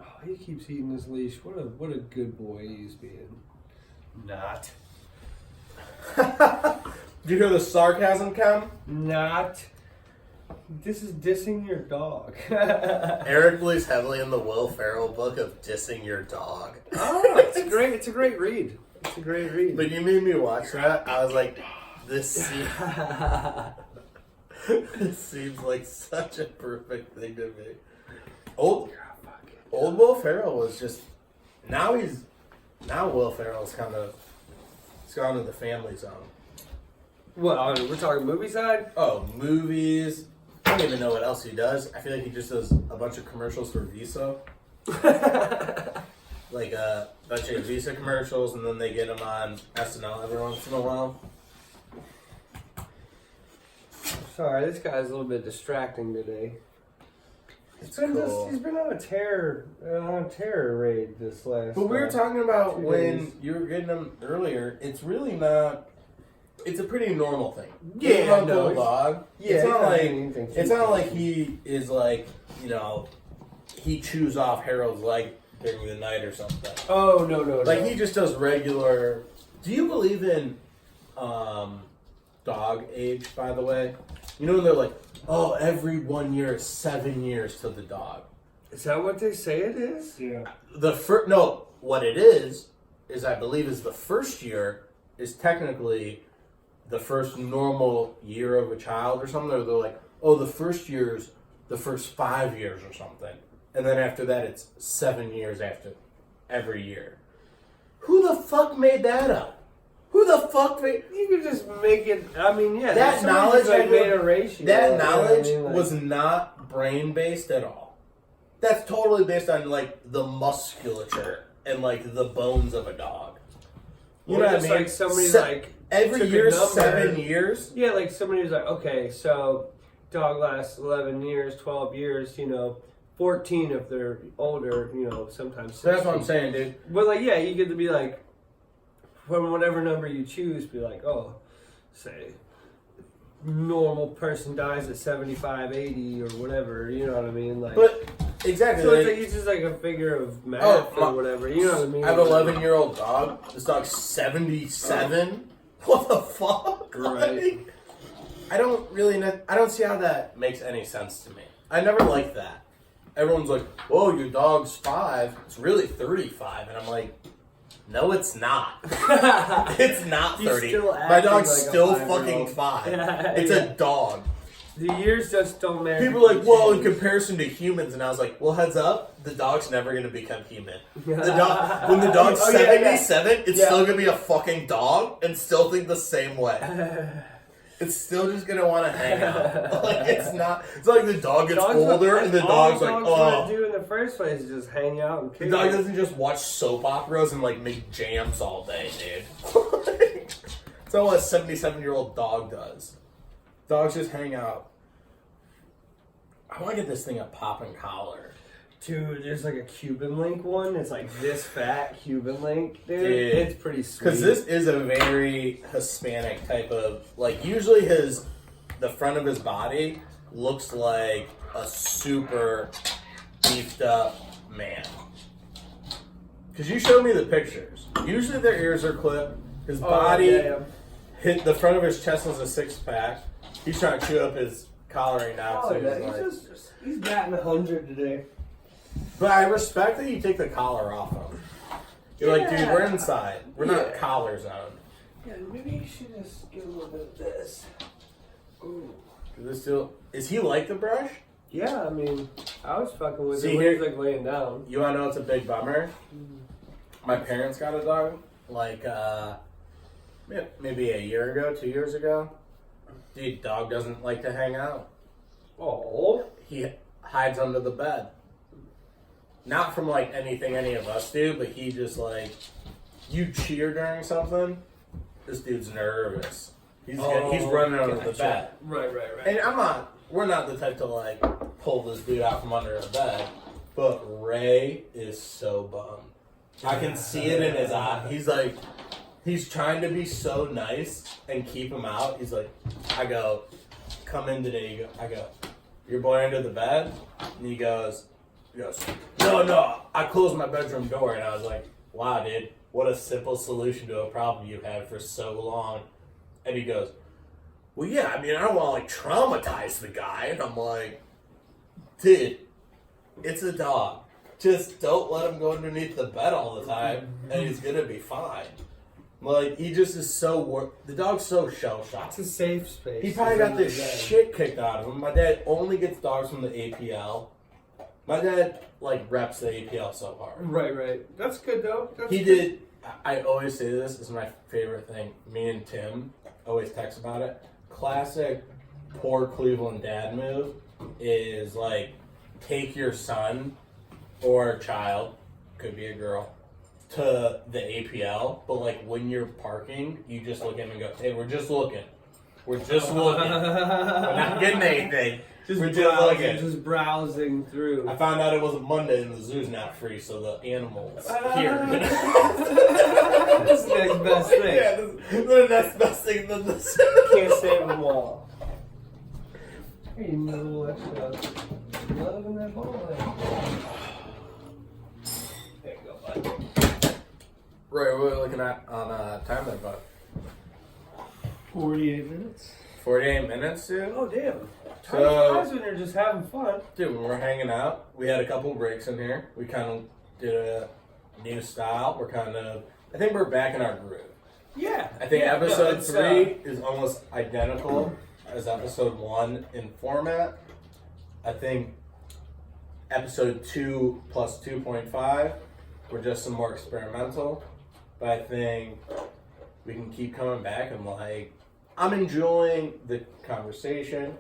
Oh, he keeps eating his leash. What a good boy he's being. Not. Do you hear the sarcasm, Khem? Not. This is dissing your dog. Eric believes heavily in the Will Ferrell book of dissing your dog. Oh, it's great. It's a great read. It's a great read. But you made me watch that. I was like, this seems like such a perfect thing to me. Old Will Ferrell was just now Will Ferrell's kind of gone to the family zone. Well, we're talking movie side? Oh, movies. I don't even know what else he does. I feel like he just does a bunch of commercials for Visa. Like a bunch of Visa commercials, and then they get him on SNL every once in a while. Sorry, this guy's a little bit distracting today. It's He's been on a terror raid this last. But we were talking about 2 when days. you were getting him earlier. It's really not. It's a pretty normal thing. Yeah, no, dog. Yeah, It's not like he is like he chews off Harold's leg during the night or something. Oh no. Like he just does regular. Do you believe in dog age? By the way, you know when they're like, oh, every 1 year is 7 years to the dog. Is that what they say it is? Yeah. What it is I believe is the first year is technically the first normal year of a child or something. Or they're like, oh, the first year's the first 5 years or something. And then after that, it's 7 years after every year. Who the fuck made that up? Who the fuck made... You could just make it. I mean, yeah. That knowledge made a ratio. That knowledge you know what I mean? was not brain based at all. That's totally based on like the musculature and like the bones of a dog. You know what I mean? Like somebody every took a year, number. 7 years. Yeah, like somebody was like, okay, so dog lasts 11 years, 12 years, 14 if they're older, sometimes 16. That's what I'm saying, dude. But like, yeah, you get to be like, from whatever number you choose, be like, oh, say, normal person dies at 75, 80 or whatever, you know what I mean? Like, But exactly. so it's just like a figure of math or whatever, you know what I mean? I have an 11-year-old dog. This dog's 77. What the fuck? Right. Like, I don't see how that makes any sense to me. I never liked that. Everyone's like, "Oh, your dog's 5. It's really 35," and I'm like, "No, it's not. It's not 30. My dog's like still a 5-year-old. fucking 5. Yeah, It's a dog." The years just don't matter. People are like, well, in comparison to humans, and I was like, well, heads up, the dog's never going to become human. When the dog's 77, it's still going to be a fucking dog and still think the same way. It's still just going to want to hang out. Like, it's like the dog gets older and the dog's like, all dogs do in the first place is just hang out and kick the dog it. doesn't just watch soap operas and, like, make jams all day, dude. It's all a 77-year-old dog does. Dogs just hang out. I want to get this thing a popping collar. Dude, there's like a Cuban link one. It's like this fat Cuban link, dude. It's pretty sweet. Because this is a very Hispanic type of, like, usually the front of his body looks like a super beefed up man. Because you showed me the pictures. Usually their ears are clipped. His body, hit the front of his chest is a six-pack. He's trying to chew up his collar right now. Oh, yeah. He's batting 100 today. But I respect that you take the collar off him. You're like, dude, we're inside. We're not collar zone. Yeah, maybe you should just get a little bit of this. Ooh. Is he like the brush? Yeah, I mean, I was fucking with him See, when he was like laying down. You want to know what's a big bummer? My parents got a dog, like, maybe a year ago, 2 years ago. Dude, dog doesn't like to hang out. Oh. He hides under the bed. Not from, like, anything any of us do, but he just, like, you cheer during something, this dude's nervous. He's running under the bed. Right. And we're not the type to, like, pull this dude out from under the bed, but Ray is so bummed. I can see it in his eye. He's like, he's trying to be so nice and keep him out. He's like, I go, come in today. I go, your boy under the bed? And he goes, no, I closed my bedroom door. And I was like, wow, dude, what a simple solution to a problem you've had for so long. And he goes, well, yeah, I mean, I don't want to, like, traumatize the guy. And I'm like, dude, it's a dog. Just don't let him go underneath the bed all the time, and he's going to be fine. Like, he just is so... The dog's so shell-shocked. It's a safe space. He probably got the shit kicked out of him. My dad only gets dogs from the APL. My dad, like, reps the APL so hard. Right. That's good, though. I always say this is my favorite thing. Me and Tim always text about it. Classic poor Cleveland dad move is, like, take your son or child, could be a girl, to the APL, but, like, when you're parking, you just look at him and go, hey, we're just looking. We're just looking. We're not getting anything. We're just looking. Just browsing through. I found out it wasn't Monday and the zoo's not free, so the animals here. That's the next best thing. Yeah, the next best thing than this. Can't save them all. Hey, you need a little extra love in that ball. There you go, bud. Right, what are we looking at on time there, bud? 48 minutes. 48 minutes, dude? Oh, damn. So, Times when you're just having fun. dude, when we're hanging out, we had a couple breaks in here. We kind of did a new style. I think we're back in our groove. Yeah. I think episode 3 is almost identical as episode 1 in format. I think episode 2 plus 2.5 were just some more experimental. But I think we can keep coming back and, like, I'm enjoying the conversation.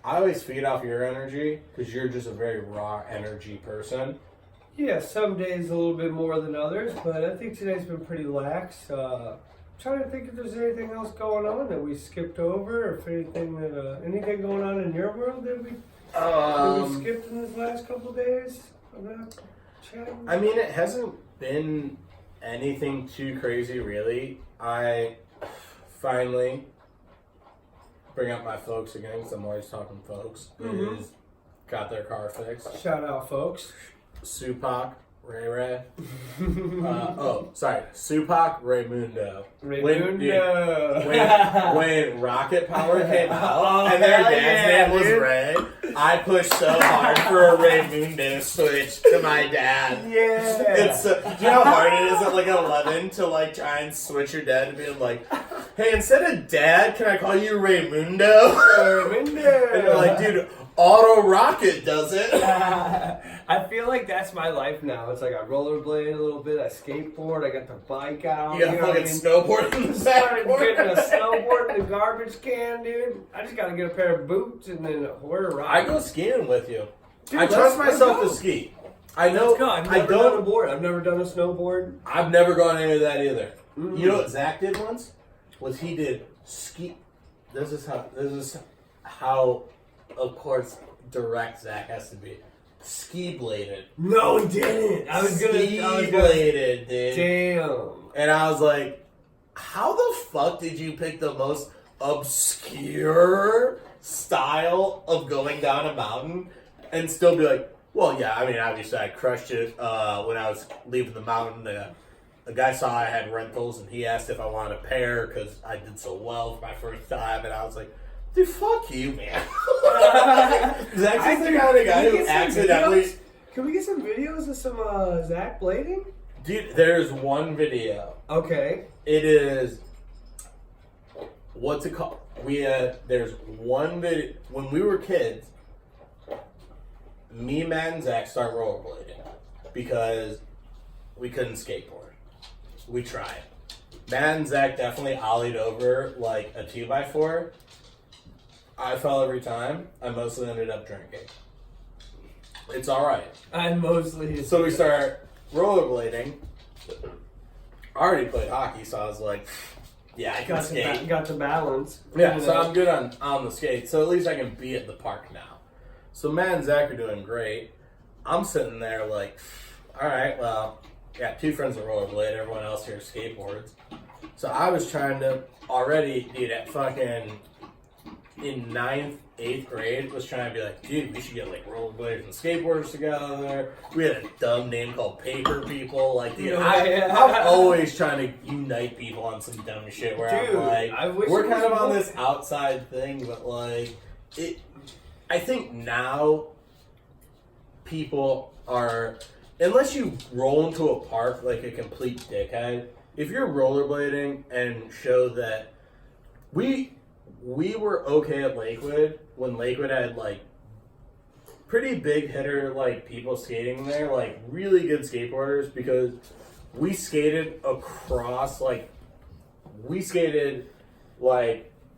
I always feed off your energy because you're just a very raw energy person. Yeah, some days a little bit more than others, but I think today's been pretty lax. Trying to think if there's anything else going on that we skipped over, or if anything going on in your world that we skipped in this last couple of days about chatting. I mean, it hasn't been anything too crazy, really. I finally bring up my folks again, because I'm always talking folks. Is got their car fixed. Shout out, folks. Supac, Ray. Supac, Raymundo. When Rocket Power came out, and their dad's name was Ray, I pushed so hard for a Raymundo switch to my dad. Yeah. Do you know how hard it is at like 11 to like try and switch your dad to being like, hey, instead of Dad, can I call you Raymundo? Raymundo. And you're like, dude, Auto Rocket does it. I feel like that's my life now. It's like I rollerblade a little bit, I skateboard, I got the bike out. You got fucking snowboard in the started getting a snowboard in the garbage can, dude. I just gotta get a pair of boots and then we're riding. I go skiing with you. Dude, I trust myself to ski. I know. I've never done a board. I've never done a snowboard. I've never gone into that either. You know what Zach did once? was he did ski. This is how, of course, direct Zach has to be. Ski bladed. No, he didn't. I was gonna. Bladed, dude. Damn. And I was like, how the fuck did you pick the most obscure style of going down a mountain and still be like, well, yeah, I mean, obviously I crushed it when I was leaving the mountain. The guy saw I had rentals and he asked if I wanted a pair because I did so well for my first time. And I was like, dude, fuck you, man. Zach's the kind of guy who accidentally... Can we get some videos of some Zach blading? Dude, there's one video. Okay. It is... What's it called? There's one video... When we were kids, me, Matt, and Zach start rollerblading because we couldn't skateboard. We tried. Matt and Zach definitely ollied over like a 2x4. I fell every time. I mostly ended up drinking. It's alright. So we start rollerblading. I already played hockey, so I was like, yeah, I can skate. Got the balance. Yeah, so I'm good on the skate, so at least I can be at the park now. So Matt and Zach are doing great. I'm sitting there like, alright, well, got two friends that rollerblade, everyone else here skateboards. So I was trying to already, dude, at fucking in 9th, 8th grade, was trying to be like, dude, we should get like rollerbladers and skateboarders together. We had a dumb name called Paper People. Like, dude, I'm always trying to unite people on some dumb shit where dude, I'm like, we're kind of on this outside thing, but like, I think now people are, unless you roll into a park like a complete dickhead, if you're rollerblading and show that we were okay at Lakewood when Lakewood had like pretty big hitter like people skating there, like really good skateboarders, because we skated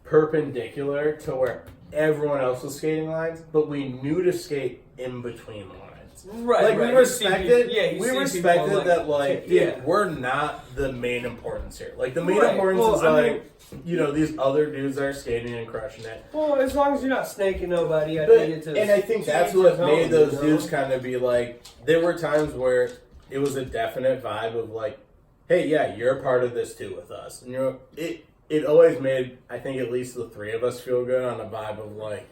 perpendicular to where everyone else was skating lines, but we knew to skate in between lines. Right, like, we respected that, like, yeah, dude, we're not the main importance here. Like, the main importance is, you know, these other dudes that are skating and crushing it. Well, as long as you're not snaking nobody, I think that's what made those dudes kind of be like, there were times where it was a definite vibe of, like, hey, yeah, you're part of this too with us. And, you know, it always made, I think, at least the three of us feel good on a vibe of, like,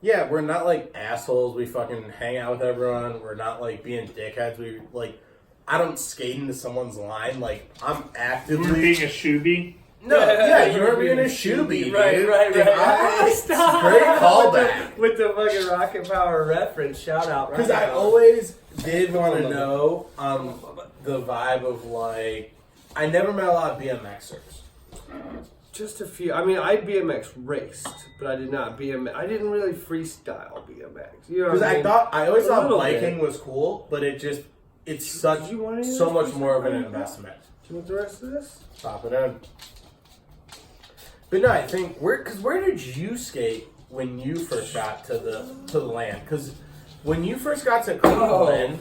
yeah, we're not, like, assholes. We fucking hang out with everyone. We're not, like, being dickheads. We, like, I don't skate into someone's line. Like, I'm actively... You're being a shoebie? No, yeah, you were being a shoebie, dude. Right. Stop. Great callback. With the fucking Rocket Power reference. Shout out. Because I always did want to know the vibe of, like... I never met a lot of BMXers. Just a few. I mean, I BMX raced, but I did not BMX. I didn't really freestyle BMX. You know, because I always thought biking was cool, but it's so much more of an investment. Do you want the rest of this? Pop it in. But no, I think where did you skate when you first got to the land? Because when you first got to Cleveland,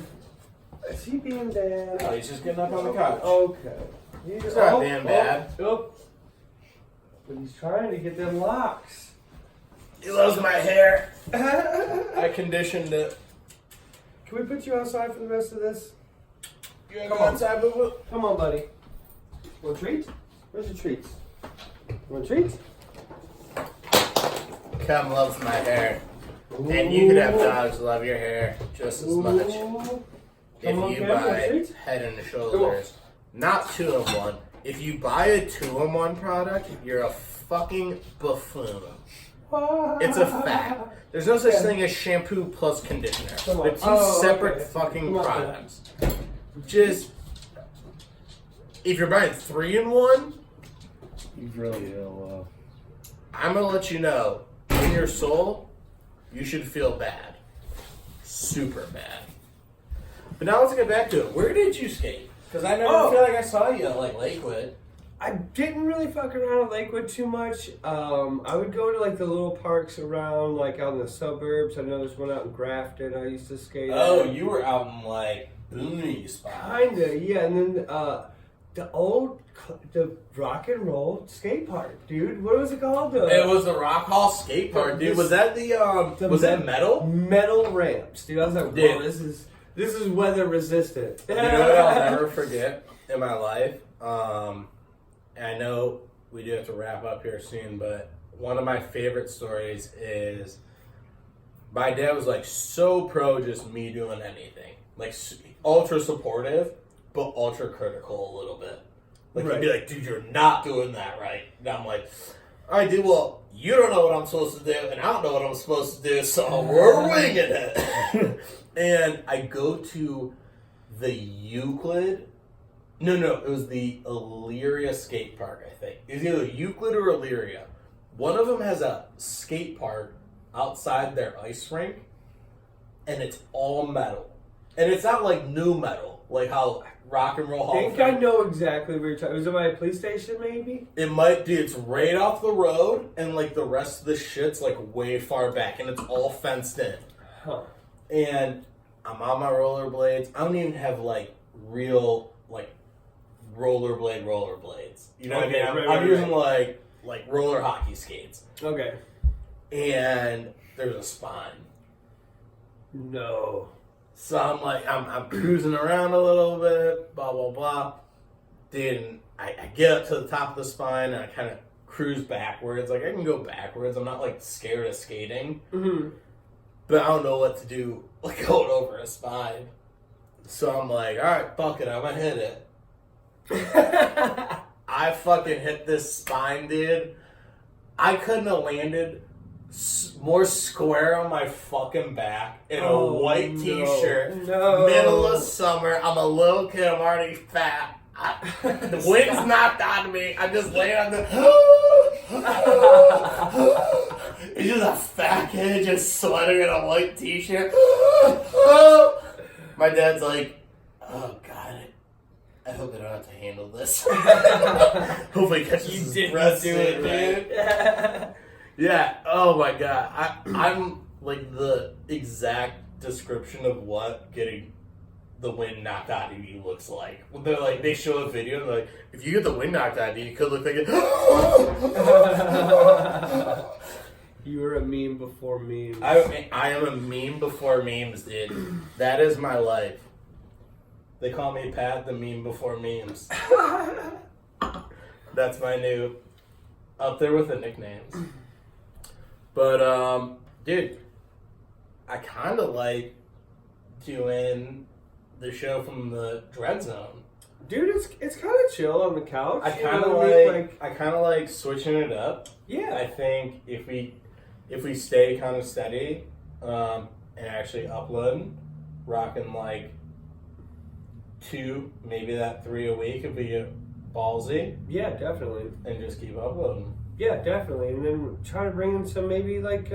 is he being bad? Oh, he's just getting up on the couch. Okay, he's not being bad. But he's trying to get them locks. He loves my hair. I conditioned it. Can we put you outside for the rest of this? You wanna go outside, boo-boo? Come on, buddy. Want a treat? Where's your treats? Want a treat? Khem loves my hair. Ooh. And you could have dogs love your hair just as much. If you buy Head and Shoulders. Not 2-in-1. If you buy a 2-in-1 product, you're a fucking buffoon. It's a fact. There's no such thing as shampoo plus conditioner. They're two separate fucking products. Just, if you're buying 3-in-1, you've really ill. I'm gonna let you know, in your soul, you should feel bad. Super bad. But now let's get back to it. Where did you skate? Because I never feel like I saw you at, like, Lakewood. I didn't really fuck around at Lakewood too much. I would go to, like, the little parks around, like, out in the suburbs. I know there's one out in Grafton I used to skate at. Oh, you were out in, like, boony spots. Kinda, yeah. And then the rock and roll skate park, dude. What was it called? It was the Rock Hall skate park, dude. Was that was that metal? Metal ramps, dude. I was like, whoa, Dude. this is weather resistant. You know what I'll never forget in my life? And I know we do have to wrap up here soon, but one of my favorite stories is my dad was like so pro just me doing anything. Like ultra supportive, but ultra critical a little bit. Like he'd be like, dude, you're not doing that right. And I'm like, all right, dude, well, you don't know what I'm supposed to do, and I don't know what I'm supposed to do, so we're winging it. And I go to the Euclid. No, it was the Elyria skate park, I think. It was either Euclid or Elyria. One of them has a skate park outside their ice rink, and it's all metal. And it's not like new metal, like how Rock and Roll Hall. I think I know exactly where you're talking. Was it by a police station, maybe? It might be. It's right off the road, and like the rest of the shit's like way far back, and it's all fenced in. Huh. And I'm on my rollerblades. I don't even have like real like rollerblades. You know what I mean? I'm using like roller hockey skates. Okay. And there's a spine. No. So I'm like, I'm cruising around a little bit, blah, blah, blah. Then I get up to the top of the spine and I kind of cruise backwards. Like, I can go backwards. I'm not, like, scared of skating. Mm-hmm. But I don't know what to do, like, going over a spine. So I'm like, all right, fuck it. I'm going to hit it. I fucking hit this spine, dude. I couldn't have landed more square on my fucking back in a white t-shirt. No. Middle of summer. I'm a little kid. I'm already fat. The wind's knocked out of me. I'm just laying on the... It's just a fat kid just sweating in a white t-shirt. My dad's like, oh, God. I hope I don't have to handle this. Hopefully he catches his breath soon, dude. Yeah, oh my God. I'm like the exact description of what getting the wind knocked out of you looks like. They're like, they show a video and they're like, if you get the wind knocked out of you, you could look like it. You were a meme before memes. I am a meme before memes, dude. That is my life. They call me Pat the meme before memes. That's my new, up there with the nicknames. But, dude, I kind of like doing the show from the Dread Zone. Dude, it's kind of chill on the couch. I kind of like switching it up. Yeah. I think if we stay kind of steady, and actually upload, rocking like 2, maybe that 3 a week if we get ballsy. Yeah, definitely. And just keep uploading. Yeah, definitely. And then try to bring in some maybe like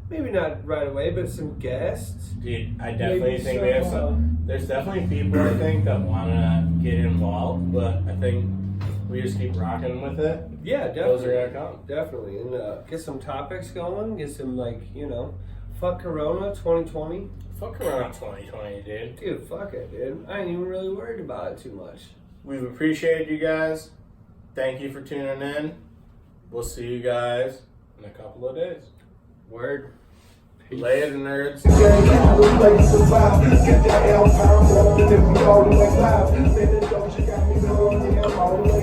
maybe not right away, but some guests. Dude, I definitely think we have some. There's definitely people I think that want to get involved, but I think we just keep rocking with it. Yeah, definitely. Those are gonna come. Definitely, and get some topics going. Get some fuck Corona 2020. Fuck around 2020, dude. Dude, fuck it, dude. I ain't even really worried about it too much. We've appreciated you guys. Thank you for tuning in. We'll see you guys in a couple of days. Word. Later, nerds. Get